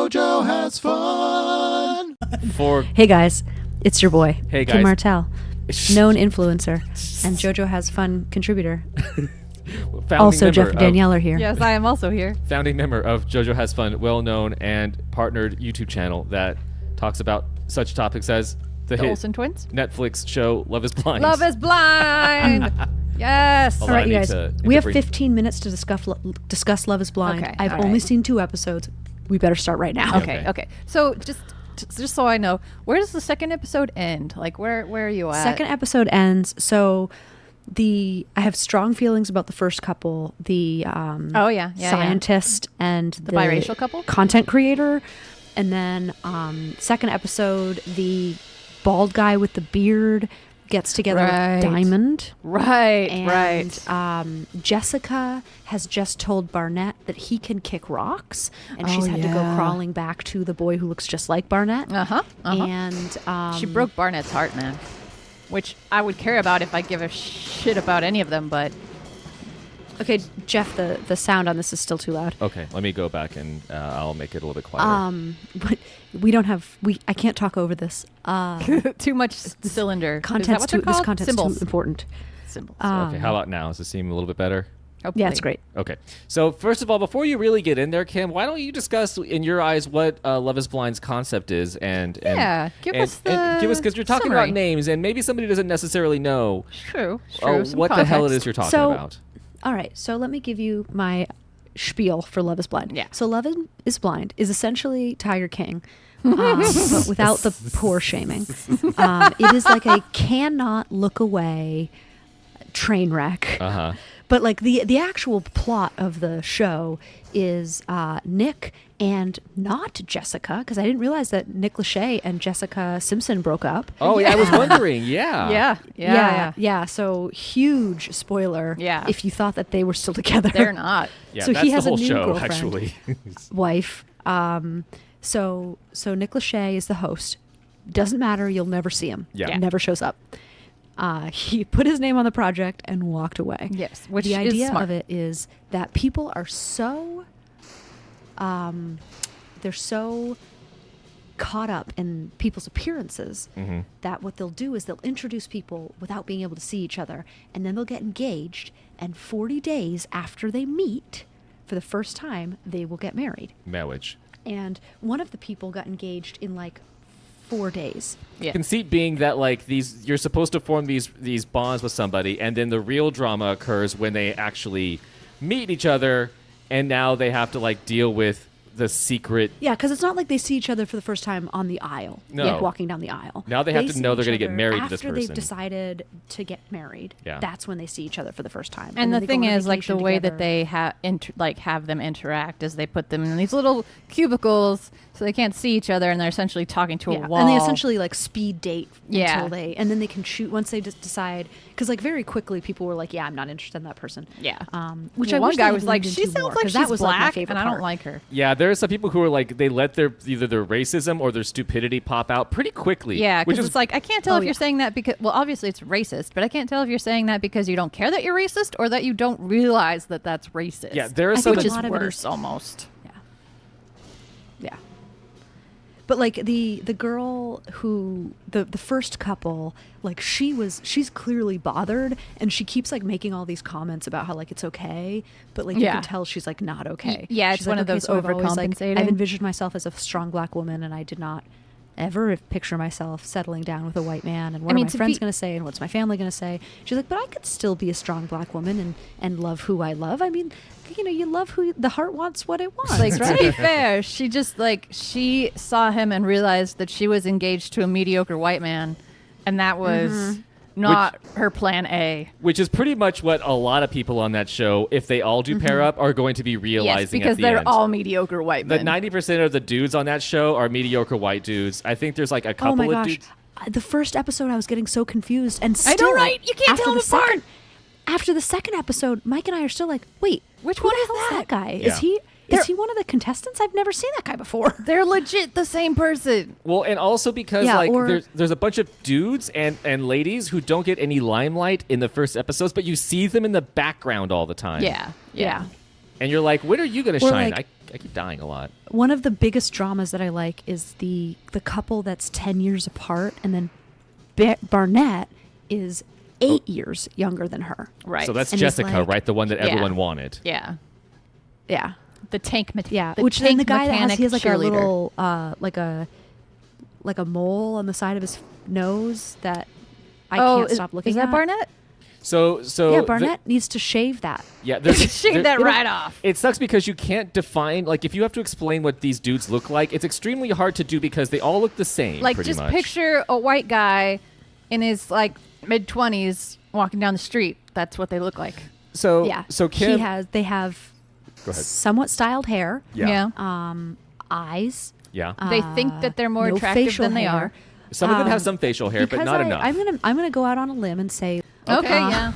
JoJo has fun. Hey guys, it's your boy, Hey Kim guys. Martell, known influencer and JoJo has fun contributor. Also, Jeff and Danielle are here. Yes, I am also here. Founding member of JoJo Has Fun, well-known and partnered YouTube channel that talks about such topics as the hit Olsen twins. Netflix show Love is Blind. Love is blind. Yes. Hold All on, right, you I need guys. to We have bring- 15 minutes to discuss Love is Blind. Okay, I've all only right. seen 2 episodes. We better start right now. Okay. Okay. So just so I know, where does the second episode end? Like where are you at? Second episode ends. So I have strong feelings about the first couple. The Oh yeah. scientist and the biracial couple? content creator, and then second episode, the bald guy with the beard gets together Right. with Diamond. Right. And right. Jessica has just told Barnett that he can kick rocks, and she's Oh, had to go yeah. crawling back to the boy who looks just like Barnett. Uh-huh. And She broke Barnett's heart, man. Which I would care about if I give a shit about any of them, but Okay, Jeff, the sound on this is still too loud. Okay, let me go back and I'll make it a little bit quieter. But we don't have I can't talk over this. too much cylinder. Is that Content's what they're too this called? content's Symbols. too important. Symbols. Okay, how about now? Does it seem a little bit better? Yeah, it's great. Okay. So first of all, before you really get in there, Kim, why don't you discuss, in your eyes, what Love is Blind's concept is, and give and, us and give us, the because you're talking summary. about names, and maybe somebody doesn't necessarily know True. True. Some what the hell it context. is you're talking So- about. All right, so let me give you my spiel for Love is Blind. Yeah. So Love is Blind is essentially Tiger King, but without the poor shaming. It is like a cannot look away train wreck. Uh huh. But like the actual plot of the show is Nick and not Jessica, because I didn't realize that Nick Lachey and Jessica Simpson broke up. Oh yeah, I was wondering. Yeah. Yeah. So huge spoiler. Yeah. If you thought that they were still together, They're not. Yeah, So that's he has the whole a new show, girlfriend. actually. wife. So Nick Lachey is the host. Doesn't matter. You'll never see him. Yeah. Never shows up. He put his name on the project and walked away. Yes, which the is idea smart. of it is that people are so they're so caught up in people's appearances that what they'll do is they'll introduce people without being able to see each other, and then they'll get engaged, and 40 days after they meet for the first time they will get married. Marriage. And one of the people got engaged in like 4 days. Yeah. Conceit being that like you're supposed to form these bonds with somebody, and then the real drama occurs when they actually meet each other, and now they have to like deal with the secret. Yeah, because it's not like they see each other for the first time on the aisle, No. like walking down the aisle. Now they have to see know they're each gonna get other married to this after person. they've decided to get married. Yeah. That's when they see each other for the first time. And then the they go thing on a is, like the vacation way together. that they have them interact is they put them in these little cubicles so they can't see each other, and they're essentially talking to a wall. And they essentially like speed date Yeah. and then they can shoot once they just decide, because like very quickly people were like, yeah, I'm not interested in that person. Yeah. Which Well, I one wish guy they was had like, leaned she into sounds more, like 'cause she's that was like my black, favorite and I don't part. like her. Yeah, there are some people who are like they let either their racism or their stupidity pop out pretty quickly. Yeah, which because is it's like I can't tell Oh, if yeah. you're saying that because, well, obviously it's racist, but I can't tell if you're saying that because you don't care that you're racist or that you don't realize that that's racist. Yeah, there are I some. think which a is lot of it worse is- almost. Yeah. But like the girl who the first couple, like she's clearly bothered, and she keeps like making all these comments about how like it's okay, but like you Yeah. can tell she's like not okay. Yeah, She's it's like, one of okay, those so I've always, like, overcompensating. I've envisioned myself as a strong black woman, and I did not ever picture myself settling down with a white man, and what mean, are my to friends be- going to say, and what's my family going to say. She's like, but I could still be a strong black woman and love who I love. I mean, you know, you love who the heart wants what it wants, Like, to right? be fair, she just like she saw him and realized that she was engaged to a mediocre white man, and that was not her plan A. Which is pretty much what a lot of people on that show, if they all do pair up, are going to be realizing Yes, because at the they're end. all mediocre white The men. 90% of the dudes on that show are mediocre white dudes. I think there's like a couple Oh my of gosh. dudes. The first episode, I was getting so confused. And still, I know, right? You can't after tell the them apart. second- After the second episode, Mike and I are still like, wait, Which who one the is hell that? guy? Yeah. Is he one of the contestants? I've never seen that guy before. They're legit the same person. Well, and also because Yeah, like or- there's a bunch of dudes and ladies who don't get any limelight in the first episodes, but you see them in the background all the time. Yeah. And you're like, when are you going to Or, shine? like- I keep dying a lot. One of the biggest dramas that I like is the couple that's 10 years apart, and then Barnett is 8 years younger than her. Right. So that's And he's Jessica, like- right? The one that Yeah. everyone wanted. Yeah. Yeah. The tank Yeah, the which then tank the guy that mechanic he has like a cheerleader. little like a mole on the side of his nose that I Oh, can't stop looking is at. that Barnett? So Yeah, Barnett needs to shave that. Yeah, there's Shave that you know, right off. It sucks because you can't define, like, if you have to explain what these dudes look like, it's extremely hard to do because they all look the same. Like, pretty just much. picture a white guy in his like mid-20s walking down the street. That's what they look like. So Yeah. so Kim, They have go ahead. somewhat styled hair, Yeah. eyes. Yeah. They think that they're more no attractive facial than they hair. are. Some of them have some facial hair, but Because not enough. I'm gonna go out on a limb and say Okay, yeah.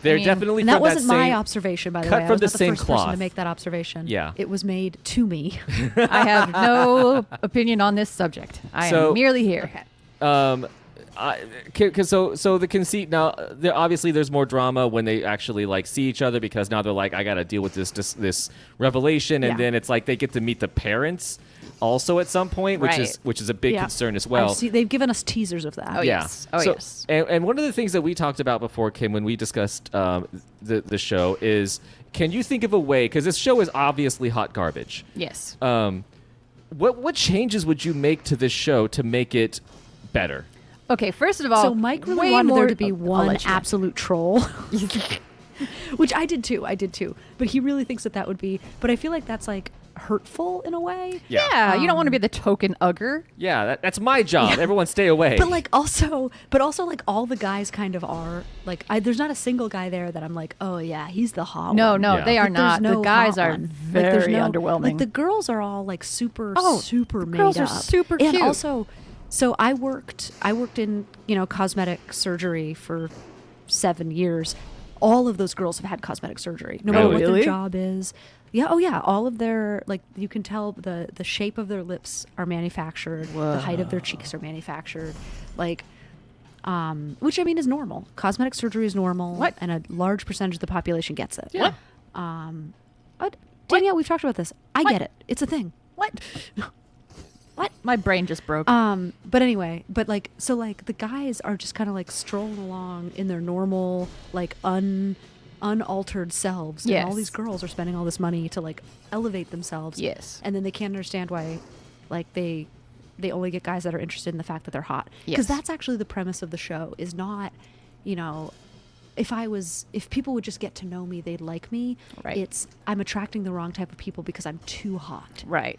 They're I mean, definitely and from that wasn't my same, observation, by the cut way. I from was the not the same first person cloth. to make that observation. Yeah. It was made to me. I have no opinion on this subject. I So- am merely here. So the conceit now, obviously there's more drama when they actually like see each other because now they're like, I got to deal with this revelation, and Yeah. then it's like they get to meet the parents also at some point, which Right. is a big Yeah. concern as well. They've given us teasers of that. Oh, Yeah. yes. Oh, So- yes. And one of the things that we talked about before, Kim, when we discussed the show is, can you think of a way, because this show is obviously hot garbage. Yes. What changes would you make to this show to make it better? Okay, first of all, So Mike really way wanted more, there to be I'll one let you know. absolute troll. Which I did too. But he really thinks that would be. But I feel like that's like hurtful in a way. Yeah, you don't want to be the token ugger. Yeah, that's my job. Everyone stay away. But also like all the guys kind of are like. There's not a single guy there that I'm like, oh yeah, he's the hot No, one. no, Yeah. they are Like, there's not. The no guys hot are one. very underwhelming. Like the girls are all like super Oh, super made girls are up. super and cute. also, so I worked in cosmetic surgery for 7 years. All of those girls have had cosmetic surgery, no matter what Really? their job is. Yeah, oh yeah, all of their, like, you can tell the shape of their lips are manufactured, the height of their cheeks are manufactured, like, which I mean is normal. Cosmetic surgery is normal, What? and a large percentage of the population gets it. Yeah. Danielle, we've talked about this. I get it. It's a thing. What? What? My brain just broke. But anyway, so the guys are just kind of like strolling along in their normal, like unaltered selves. And all Yes. these girls are spending all this money to like elevate themselves. Yes. And then they can't understand why, like they only get guys that are interested in the fact that they're hot. Because Yes. that's actually the premise of the show. Is not, if people would just get to know me, they'd like me. Right. It's I'm attracting the wrong type of people because I'm too hot. Right.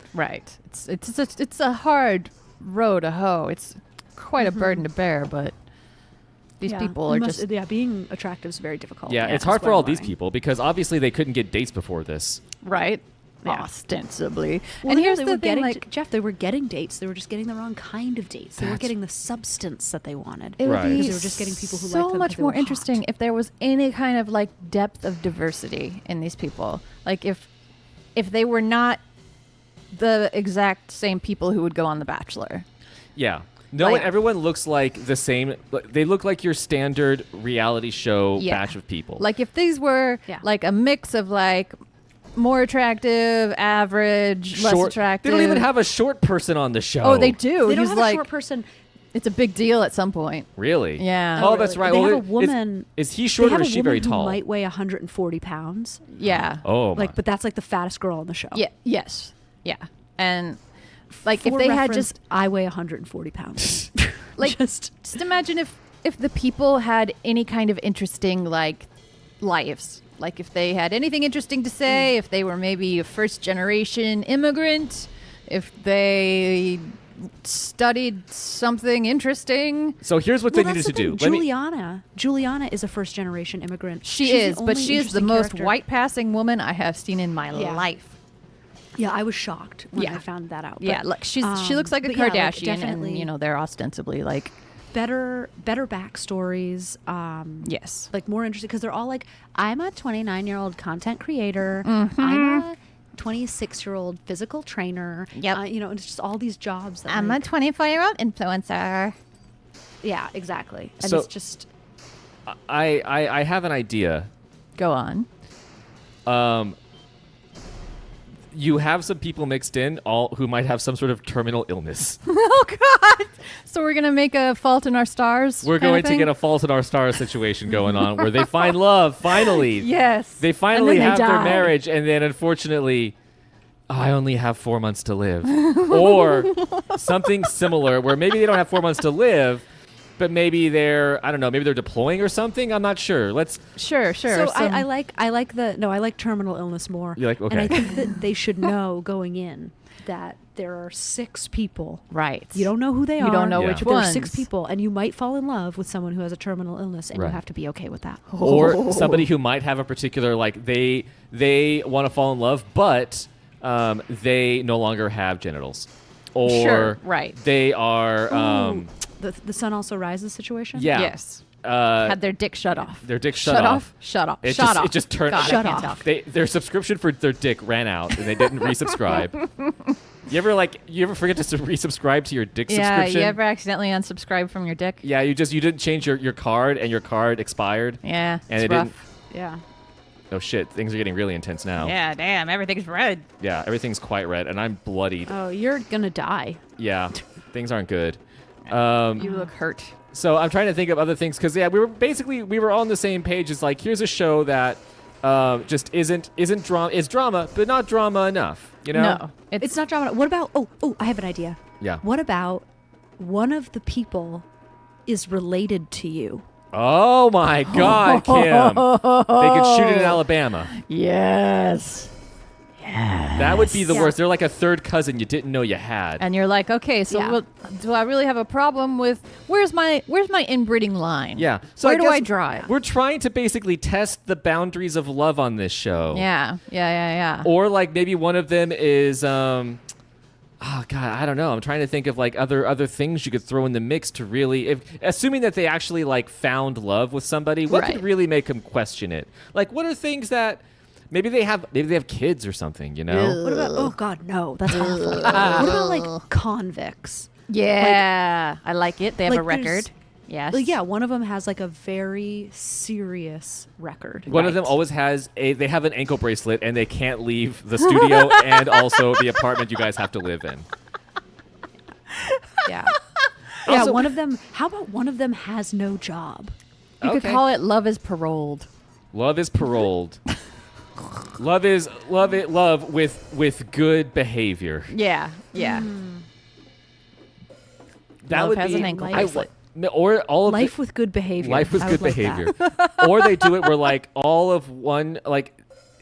It's a hard row to hoe. It's quite a burden to bear, but these people are just being attractive is very difficult. Yeah, it's that's hard what for all I'm these learning. people because obviously they couldn't get dates before this. right. Yeah. Ostensibly. Well, and no, here's they the were thing, getting like, Jeff. They were getting dates. They were just getting the wrong kind of dates. They weren't That's- getting the substance that they wanted. it would Right. be Because they were just getting people who so liked them much 'cause they more were interesting hot. if there was any kind of like depth of diversity in these people. Like if they were not the exact same people who would go on The Bachelor. Yeah. No, Like- everyone looks like the same. They look like your standard reality show Yeah. batch of people. Like if these were Yeah. like a mix of like more attractive, average, less short. attractive. They don't even have a short person on the show. Oh, they do. They don't He's have like a short person. it's a big deal at some point. Really? Yeah. Oh, that's right. They Well, have a woman. Is he short they have or is a she woman very who tall? might weigh 140 pounds. Yeah. Oh, my. But that's like the fattest girl on the show. Yeah. Yes. Yeah. And like if For they had reference, just I weigh 140 pounds. like just imagine if the people had any kind of interesting like lives. Like if they had anything interesting to say, if they were maybe a first generation immigrant, if they studied something interesting. So here's what Well, they needed that's to the do. thing. Juliana is a first generation immigrant. She She's is, the but only she is the interesting most character. white passing woman I have seen in my Yeah. life. Yeah, I was shocked when Yeah. I found that out. Yeah, But, look, she looks like a but yeah, Kardashian, definitely and they're ostensibly like better backstories. yes, Like more interesting because they're all like, I'm a 29-year-old content creator. Mm-hmm. I'm a 26-year-old physical trainer. Yep. And it's just all these jobs. That I'm a like, 24-year-old influencer. yeah, exactly. And So- it's just I have an idea. Go on. you have some people mixed in, all who might have some sort of terminal illness. Oh God! So we're gonna make a Fault in Our Stars. We're going to get a Fault in Our Stars situation going on where they find love finally. Yes. They finally And then have they their die. marriage, and then unfortunately, I only have 4 months to live, or something similar where maybe they don't have 4 months to live. But maybe they're maybe they're deploying or something. I'm not sure. Sure. So I like terminal illness more. You like- okay. And I think that they should know going in that there are 6 people. Right. You don't know who they are. You don't know Yeah. which but there are ones. 6 people, and you might fall in love with someone who has a terminal illness, and Right. you have to be okay with that. or somebody who might have a particular they want to fall in love, but they no longer have genitals, or Sure, right. they are The sun also rises situation. yeah Yes. uh, Had their dick shut off. their dick shut off. Shut off. It Shut just- off. it just turned- God, Shut I can't off. talk. Their subscription for their dick ran out, and they didn't resubscribe. You ever forget to resubscribe to your dick Yeah. subscription? You ever accidentally unsubscribe from your dick? Yeah, you didn't change your card, and your card expired. Yeah. And it's it rough. didn't. Yeah. Oh shit, things are getting really intense now. Yeah. Damn. Everything's red. Yeah, everything's quite red, and I'm bloodied. Oh, you're gonna die. Yeah, things aren't good. You look hurt. So I'm trying to think of other things because we were all on the same page. It's like, here's a show that just isn't drama. It's drama, but not drama enough. You know? No. It's not drama. What about? Oh, I have an idea. Yeah. What about one of the people is related to you? Oh my God, Kim! They could shoot it in Alabama. Yes. That would be the Yeah. worst. They're like a third cousin you didn't know you had. And you're like, okay, so Yeah. do I really have a problem with where's my inbreeding line? Yeah. So Where do I guess draw it? We're trying to basically test the boundaries of love on this show. Yeah. Or like maybe one of them is oh God, I don't know. I'm trying to think of like other things you could throw in the mix to really, assuming that they actually like found love with somebody, what Right. could really make them question it? Like, what are things that maybe they have kids or something, you know? What about? Oh God, no, that's awful. What about like convicts? Yeah. I like it. They have a like, there's- record. Yes. Like, yeah, one of them has like a very serious record. One of them always has they have an ankle bracelet and they can't leave the studio and also the apartment you guys have to live in. Yeah. Yeah, Also- one of them. How about one of them has no job? You could Okay. call it love is paroled. Love is paroled. love with good behavior. Yeah. Yeah. That Love would has be an ankle I- bracelet. or all of Life with good behavior. life with I good would like behavior. that. Or they do it where like all of one, like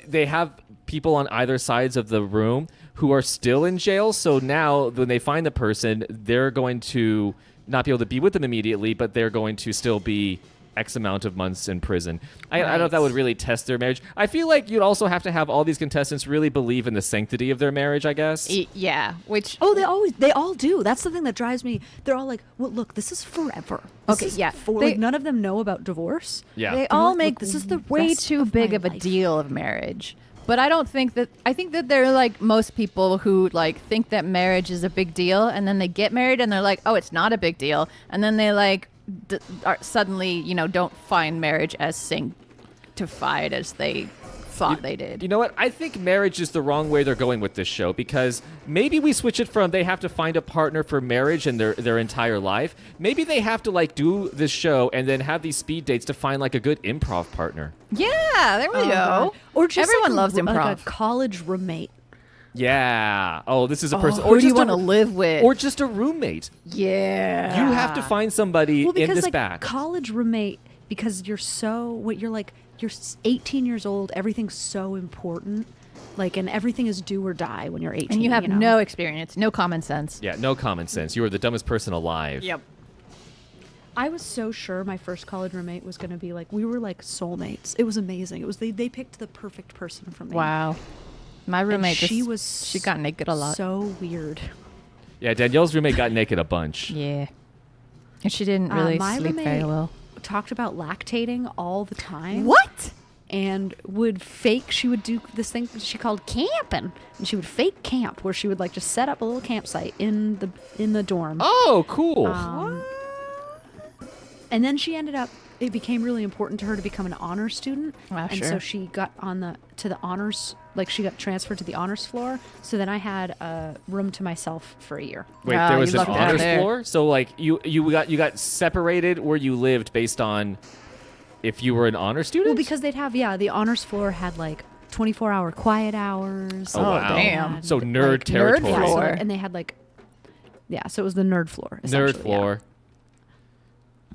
they have people on either sides of the room who are still in jail. So now when they find the person, they're going to not be able to be with them immediately, but they're going to still be X amount of months in prison. I don't know if that would really test their marriage. I feel like you'd also have to have all these contestants really believe in the sanctity of their marriage, I guess. Yeah. Which Oh, they all do. That's the thing that drives me. They're all like, "Well, look, this is forever." This Okay, is yeah. like, none of them know about divorce. Yeah. they They're all like, make "Look, this is the way rest too of big my of a life." deal of marriage. But I don't think that I think that they're like most people who like think that marriage is a big deal and then they get married and they're like, "Oh, it's not a big deal." And then they like are suddenly, don't find marriage as sanctified as they thought they did. You know what? I think marriage is the wrong way they're going with this show because maybe we switch it from they have to find a partner for marriage and their entire life. Maybe they have to like do this show and then have these speed dates to find like a good improv partner. Yeah, there we Oh, go. God. Or just everyone like loves like improv. a college roommate. Yeah. Oh, this is a person. Who do you just want to live with? Or just a roommate. Yeah. You have to find somebody Well, in because this like back. college roommate, because you're 18 years old. Everything's so important. Like, and everything is do or die when you're 18. And you have know? no experience, no common sense. Yeah, no common sense. You are the dumbest person alive. Yep. I was so sure my first college roommate was going to be like, we were like soulmates. It was amazing. It was they picked the perfect person for me. Wow. My And roommate she she got naked a lot. So weird. Yeah, Danielle's roommate got naked a bunch. Yeah. And she didn't really my sleep very roommate well. Talked about lactating all the time. What? And she would do this thing she called camping. And she would fake camp where she would like just set up a little campsite in the dorm. Oh, cool. And then she ended up it became really important to her to become an honors student, and sure. so she got to the honors, like she got transferred to the honors floor. So then I had a room to myself for a year. Wait, Oh, there was you an lucked out honors there. floor? So like you got separated where you lived based on if you were an honor student? Well, because they'd have the honors floor had like 24-hour quiet hours. Oh, wow. damn. And, So nerd like, territory. Yeah, so- floor. and they had like, so it was the nerd floor. Nerd essentially, yeah. floor.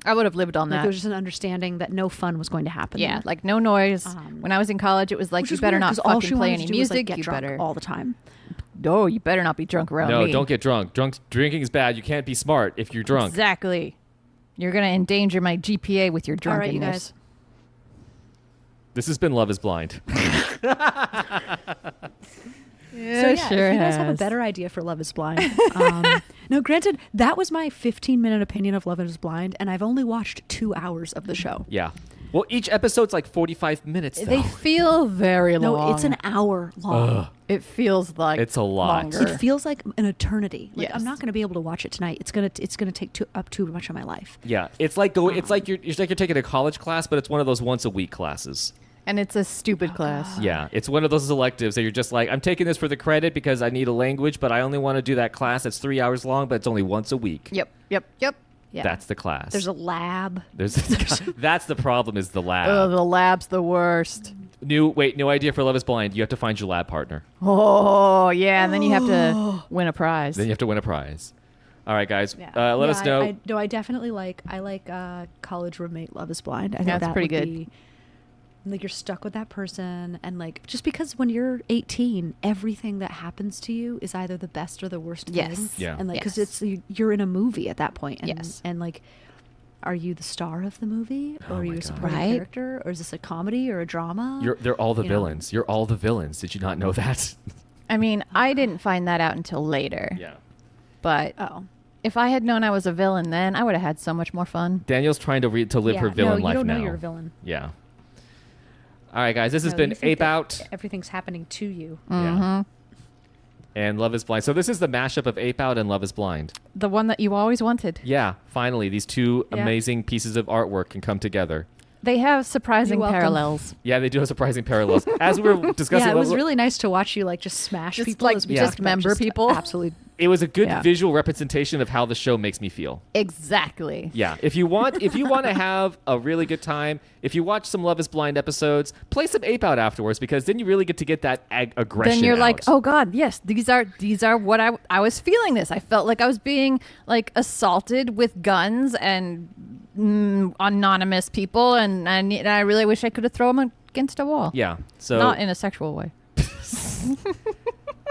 I would have lived on Like that. there was just an understanding that no fun was going to happen. Yeah, there. like no noise. When I was in college, it was like Which you is better weird, not 'cause all fucking she play wanted any to do was, like, music. get You drunk better. all the time. No, you better not be drunk around No, me. don't get drunk. Drinking is bad. You can't be smart if you're drunk. Exactly. You're gonna endanger my GPA with your All right, you drunkenness. guys. This has been Love is Blind. So if you guys have a better idea for Love is Blind, no, granted, that was my 15-minute opinion of Love is Blind, and I've only watched 2 hours of the show. Yeah. Well, each episode's like 45 minutes, though. They feel very long. No, it's an hour long. It feels like It's a lot. longer. It feels like an eternity. Like Yes. I'm not going to be able to watch it tonight. It's gonna take up too much of my life. Yeah. It's like you're taking a college class, but it's one of those once a week classes. And it's a stupid class. Yeah. It's one of those electives that you're just like, I'm taking this for the credit because I need a language, but I only want to do that class that's 3 hours long, but it's only once a week. Yep. Yeah. That's the class. There's a lab. That's the problem is the lab. Oh, the lab's the worst. New idea for Love is Blind. You have to find your lab partner. Oh, yeah. And then you have to win a prize. Then you have to win a prize. All right, guys. Yeah. Let us know. I definitely like college roommate Love is Blind. I think That's that pretty would good. be, like you're stuck with that person, and like just because when you're 18, everything that happens to you is either the best or the worst Yes. thing. Yeah. And like because Yes. you're in a movie at that point. And, Yes. And like, are you the star of the movie, or Oh are you my a God. supporting Right. character, or is this a comedy or a drama? They're all the You know. villains. You're all the villains. Did you not know that? I mean, I didn't find that out until later. Yeah. But Oh. if I had known I was a villain then, I would have had so much more fun. Danielle's trying to live Yeah, her villain no, life you don't now. know you're a villain. Yeah. All right, guys. This has No, been you think Ape that Out Everything's happening to you. yeah. and Love is Blind. So this is the mashup of Ape Out and Love is Blind. The one that you always wanted. Yeah. Finally, these two Yeah. amazing pieces of artwork can come together. They have surprising You're welcome. parallels. Yeah, they do have surprising parallels. As we were discussing, Yeah, it was really nice to watch you like just smash Just, people, like, as we just talked about, member people. Absolutely. it was a good Yeah. visual representation of how the show makes me feel. Exactly. Yeah, if you want to have a really good time, if you watch some Love is Blind episodes, play some Ape Out afterwards because then you really get to get that aggression. Then you're like, out. oh God, yes, these are what I was feeling this. I felt like I was being like assaulted with guns and anonymous people, and I really wish I could have thrown them against a wall. Yeah, so Not in a sexual way.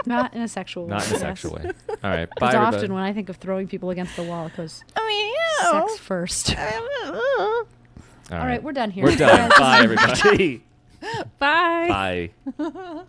Not in a sexual way. not in a yes. sexual way. All right, bye. Because everybody. often when I think of throwing people against the wall, it goes I mean, sex first. All All right, we're done here. We're done. Guys, Bye, everybody. Bye. Bye.